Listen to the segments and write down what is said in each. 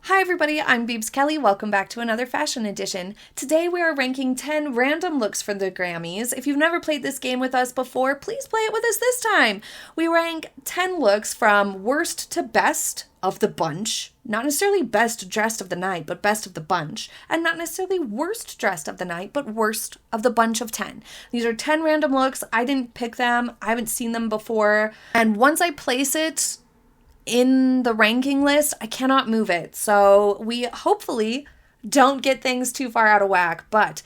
Hi everybody, I'm Beebs Kelley. Welcome back to another fashion edition. Today we are ranking 10 random looks for the Grammys. If you've never played this game with us before, please play it with us this time. We rank 10 looks from worst to best of the bunch. Not necessarily best dressed of the night, but best of the bunch. And not necessarily worst dressed of the night, but worst of the bunch of 10. These are 10 random looks. I didn't pick them. I haven't seen them before. And once I place it in the ranking list, I cannot move it. So we hopefully don't get things too far out of whack, but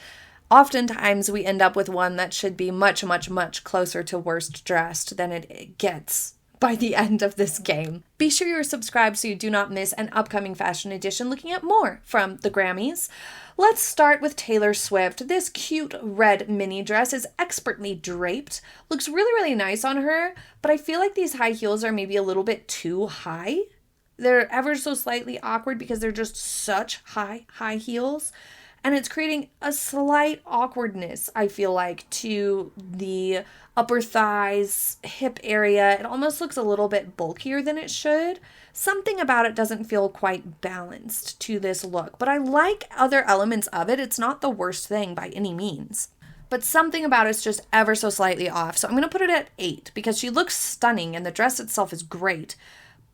oftentimes we end up with one that should be much, much, much closer to worst dressed than it gets by the end of this game. Be sure you're subscribed so you do not miss an upcoming fashion edition looking at more from the Grammys. Let's start with Taylor Swift. This cute red mini dress is expertly draped. Looks really, really nice on her, but I feel like these high heels are maybe a little bit too high. They're ever so slightly awkward because they're just such high heels. And it's creating a slight awkwardness, I feel like, to the upper thighs, hip area. It almost looks a little bit bulkier than it should. Something about it doesn't feel quite balanced to this look, but I like other elements of it. It's not the worst thing by any means, but something about it's just ever so slightly off. So I'm going to put it at 8 because she looks stunning and the dress itself is great,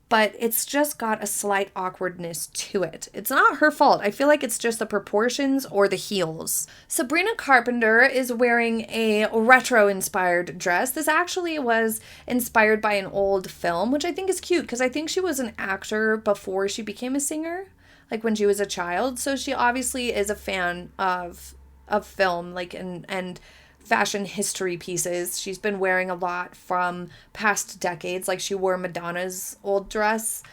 but it's just got a slight awkwardness to it. It's not her fault. I feel like it's just the proportions or the heels. Sabrina Carpenter is wearing a retro-inspired dress. This actually was inspired by an old film, which I think is cute because I think she was an actor before she became a singer, like when she was a child. So she obviously is a fan of film, like and fashion history pieces. She's been wearing a lot from past decades, like she wore Madonna's old dress.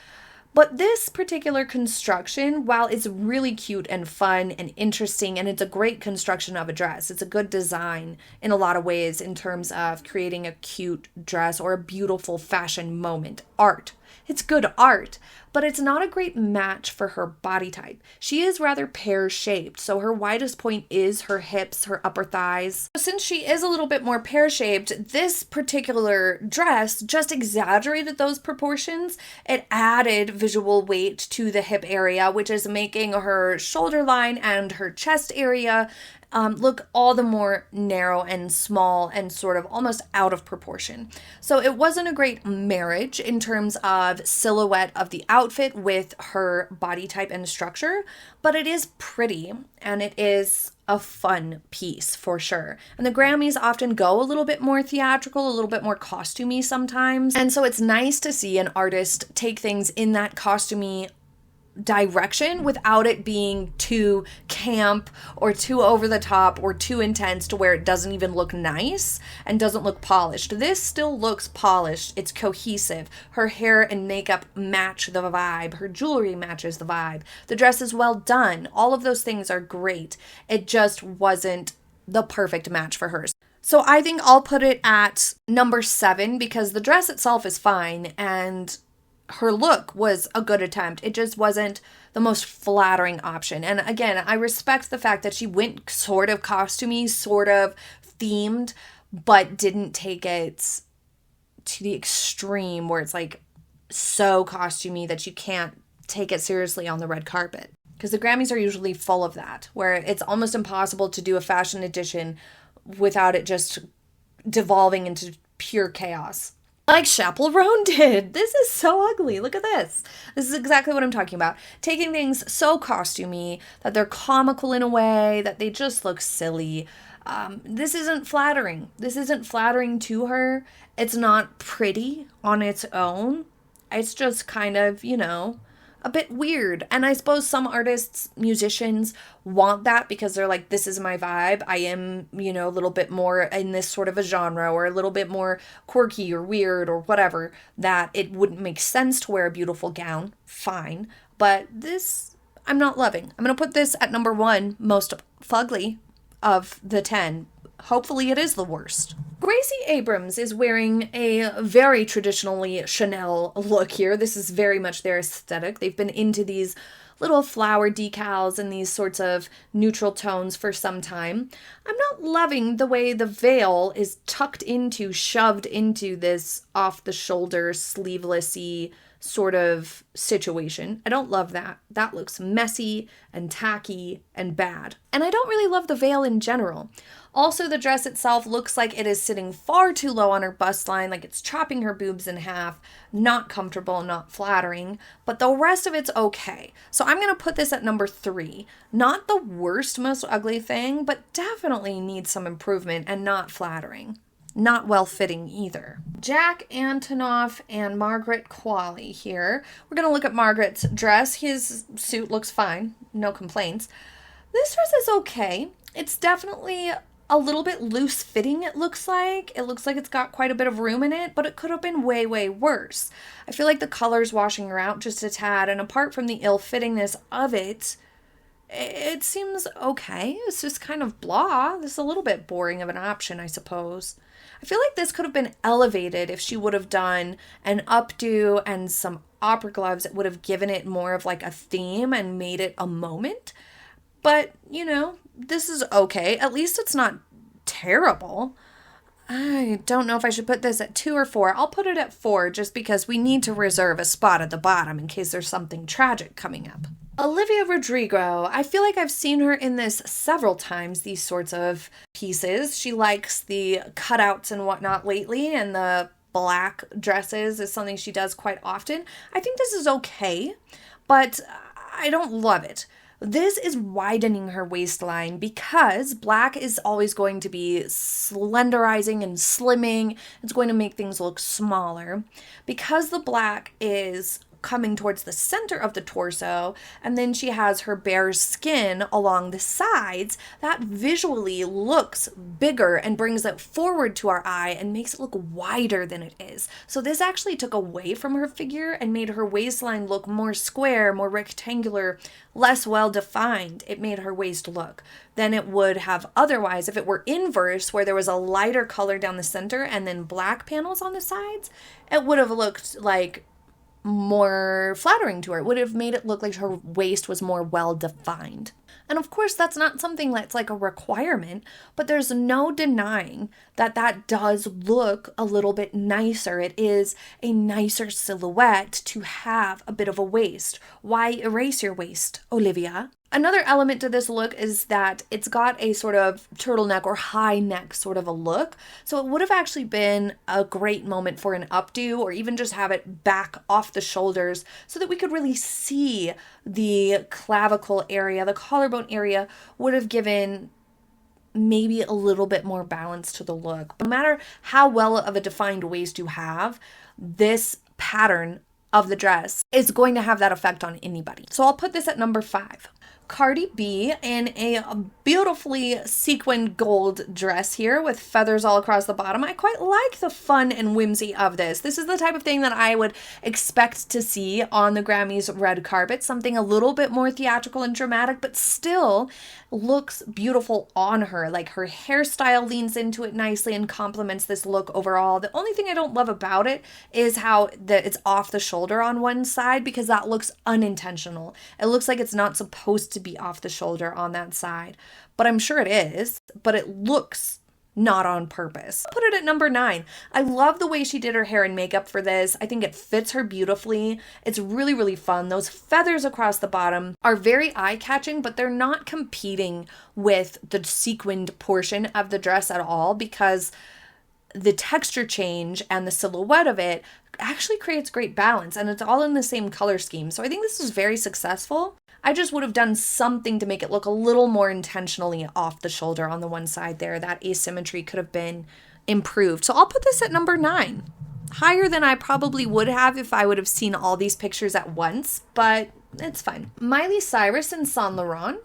But this particular construction, while it's really cute and fun and interesting, and it's a great construction of a dress, it's a good design in a lot of ways in terms of creating a cute dress or a beautiful fashion moment. Art. It's good art, but it's not a great match for her body type. She is rather pear-shaped, so her widest point is her hips, her upper thighs. Since she is a little bit more pear-shaped, this particular dress just exaggerated those proportions. It added visual weight to the hip area, which is making her shoulder line and her chest area look all the more narrow and small and sort of almost out of proportion. So it wasn't a great marriage in terms of silhouette of the outfit with her body type and structure, but it is pretty and it is a fun piece for sure. And the Grammys often go a little bit more theatrical, a little bit more costumey sometimes. And so it's nice to see an artist take things in that costumey direction without it being too camp or too over the top or too intense to where it doesn't even look nice and doesn't look polished. This still looks polished. It's cohesive. Her hair and makeup match the vibe. Her jewelry matches the vibe. The dress is well done. All of those things are great. It just wasn't the perfect match for hers. So I think I'll put it at number 7 because the dress itself is fine and her look was a good attempt. It just wasn't the most flattering option. And again, I respect the fact that she went sort of costumey, sort of themed, but didn't take it to the extreme where it's like so costumey that you can't take it seriously on the red carpet. Because the Grammys are usually full of that, where it's almost impossible to do a fashion edition without it just devolving into pure chaos. Like Shayel Rone did. This is so ugly. Look at this. This is exactly what I'm talking about. Taking things so costumey that they're comical in a way that they just look silly. This isn't flattering. This isn't flattering to her. It's not pretty on its own. It's just kind of, a bit weird. And I suppose some artists, musicians want that because they're like, this is my vibe. I am, a little bit more in this sort of a genre or a little bit more quirky or weird or whatever, that it wouldn't make sense to wear a beautiful gown. Fine. But this, I'm not loving. I'm going to put this at number 1, most fugly of the 10. Hopefully it is the worst. Gracie Abrams is wearing a very traditionally Chanel look here. This is very much their aesthetic. They've been into these little flower decals and these sorts of neutral tones for some time. I'm not loving the way the veil is shoved into this off-the-shoulder, sleeveless-y sort of situation. I don't love that. That looks messy and tacky and bad. And I don't really love the veil in general. Also, the dress itself looks like it is sitting far too low on her bust line, like it's chopping her boobs in half. Not comfortable, not flattering, but the rest of it's okay. So I'm going to put this at number 3. Not the worst, most ugly thing, but definitely needs some improvement and not flattering. Not well-fitting either. Jack Antonoff and Margaret Qualley here. We're going to look at Margaret's dress. His suit looks fine. No complaints. This dress is okay. It's definitely a little bit loose fitting, it looks like. It looks like it's got quite a bit of room in it, but it could have been way, way worse. I feel like the color's washing her out just a tad, and apart from the ill-fittingness of it, it seems okay. It's just kind of blah. This is a little bit boring of an option, I suppose. I feel like this could have been elevated if she would have done an updo and some opera gloves. It would have given it more of like a theme and made it a moment. But, you know, this is okay. At least it's not terrible. I don't know if I should put this at 2 or 4. I'll put it at 4 just because we need to reserve a spot at the bottom in case there's something tragic coming up. Olivia Rodrigo. I feel like I've seen her in this several times, these sorts of pieces. She likes the cutouts and whatnot lately, and the black dresses is something she does quite often. I think this is okay, but I don't love it. This is widening her waistline because black is always going to be slenderizing and slimming. It's going to make things look smaller. Because the black is coming towards the center of the torso, and then she has her bare skin along the sides, that visually looks bigger and brings it forward to our eye and makes it look wider than it is. So this actually took away from her figure and made her waistline look more square, more rectangular, less well defined. It made her waist look than it would have otherwise if it were inverse, where there was a lighter color down the center and then black panels on the sides. It would have looked like more flattering to her. It would have made it look like her waist was more well defined. And of course, that's not something that's like a requirement, but there's no denying that that does look a little bit nicer. It is a nicer silhouette to have a bit of a waist. Why erase your waist, Olivia? Another element to this look is that it's got a sort of turtleneck or high neck sort of a look. So it would have actually been a great moment for an updo, or even just have it back off the shoulders so that we could really see the clavicle area. The collarbone area would have given maybe a little bit more balance to the look. No matter how well of a defined waist you have, this pattern of the dress is going to have that effect on anybody. So I'll put this at number 5. Cardi B in a beautifully sequined gold dress here with feathers all across the bottom. I quite like the fun and whimsy of this. This is the type of thing that I would expect to see on the Grammys red carpet. Something a little bit more theatrical and dramatic, but still looks beautiful on her. Like her hairstyle leans into it nicely and complements this look overall. The only thing I don't love about it is how it's off the shoulder on one side, because that looks unintentional. It looks like it's not supposed to be off the shoulder on that side, but I'm sure it is, but it looks not on purpose. Put it at number 9. I love the way she did her hair and makeup for this. I think it fits her beautifully. It's really, really fun. Those feathers across the bottom are very eye-catching, but they're not competing with the sequined portion of the dress at all, because the texture change and the silhouette of it actually creates great balance, and it's all in the same color scheme. So I think this is very successful. I just would have done something to make it look a little more intentionally off the shoulder on the one side there. That asymmetry could have been improved. So I'll put this at number 9. Higher than I probably would have if I would have seen all these pictures at once, but it's fine. Miley Cyrus and Saint Laurent.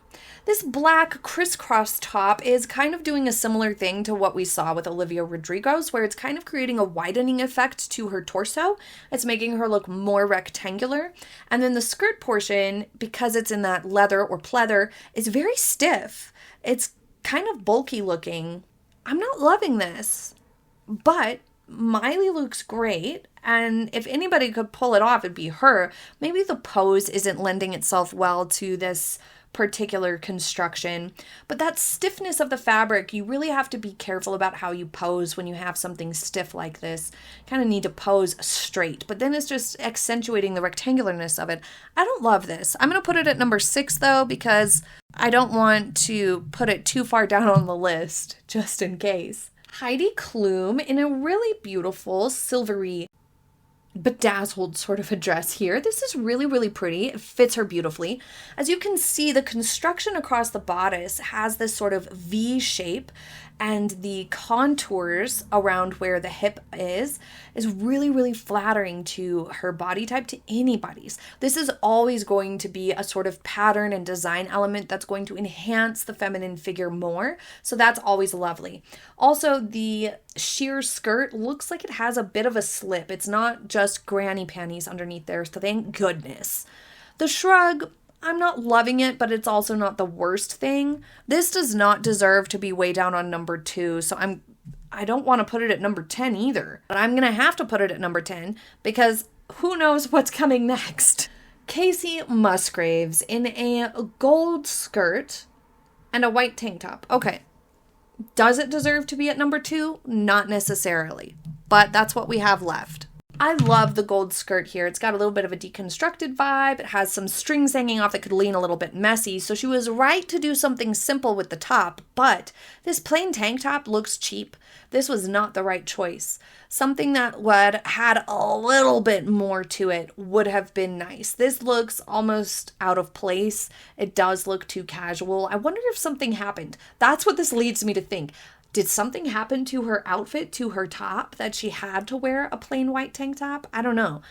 This black crisscross top is kind of doing a similar thing to what we saw with Olivia Rodrigo's, where it's kind of creating a widening effect to her torso. It's making her look more rectangular. And then the skirt portion, because it's in that leather or pleather, is very stiff. It's kind of bulky looking. I'm not loving this, but Miley looks great, and if anybody could pull it off, it'd be her. Maybe the pose isn't lending itself well to this particular construction. But that stiffness of the fabric, you really have to be careful about how you pose when you have something stiff like this. Kind of need to pose straight, but then it's just accentuating the rectangularness of it. I don't love this. I'm going to put it at number 6 though, because I don't want to put it too far down on the list, just in case. Heidi Klum in a really beautiful silvery bedazzled sort of a dress here. This is really, really pretty. It fits her beautifully. As you can see, the construction across the bodice has this sort of V shape, and the contours around where the hip is really, really flattering to her body type, to anybody's. This is always going to be a sort of pattern and design element that's going to enhance the feminine figure more. So that's always lovely. Also, the sheer skirt looks like it has a bit of a slip. It's not just granny panties underneath there, so thank goodness. The shrug, I'm not loving it, but it's also not the worst thing. This does not deserve to be way down on number 2, so I don't want to put it at number 10 either. But I'm going to have to put it at number 10 because who knows what's coming next. Kacey Musgraves in a gold skirt and a white tank top. Okay. Does it deserve to be at number 2? Not necessarily, but that's what we have left. I love the gold skirt here. It's got a little bit of a deconstructed vibe. It has some strings hanging off that could lean a little bit messy. So she was right to do something simple with the top, but this plain tank top looks cheap. This was not the right choice. Something that would had a little bit more to it would have been nice. This looks almost out of place. It does look too casual. I wonder if something happened. That's what this leads me to think. Did something happen to her outfit, to her top, that she had to wear a plain white tank top? I don't know.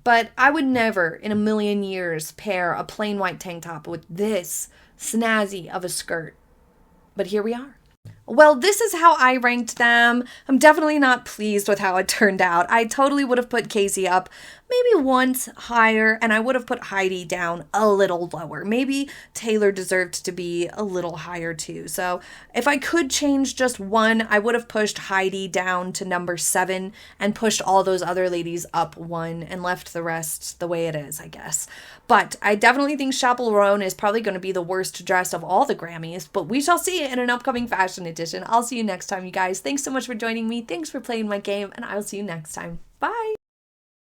But I would never in a million years pair a plain white tank top with this snazzy of a skirt. But here we are. Well, this is how I ranked them. I'm definitely not pleased with how it turned out. I totally would have put Kacey up maybe once higher, and I would have put Heidi down a little lower. Maybe Taylor deserved to be a little higher too. So if I could change just one, I would have pushed Heidi down to number 7 and pushed all those other ladies up 1 and left the rest the way it is, I guess. But I definitely think Shayel Rone is probably going to be the worst dressed of all the Grammys, but we shall see in an upcoming fashion edition. I'll see you next time, you guys. Thanks so much for joining me. Thanks for playing my game, and I'll see you next time. Bye!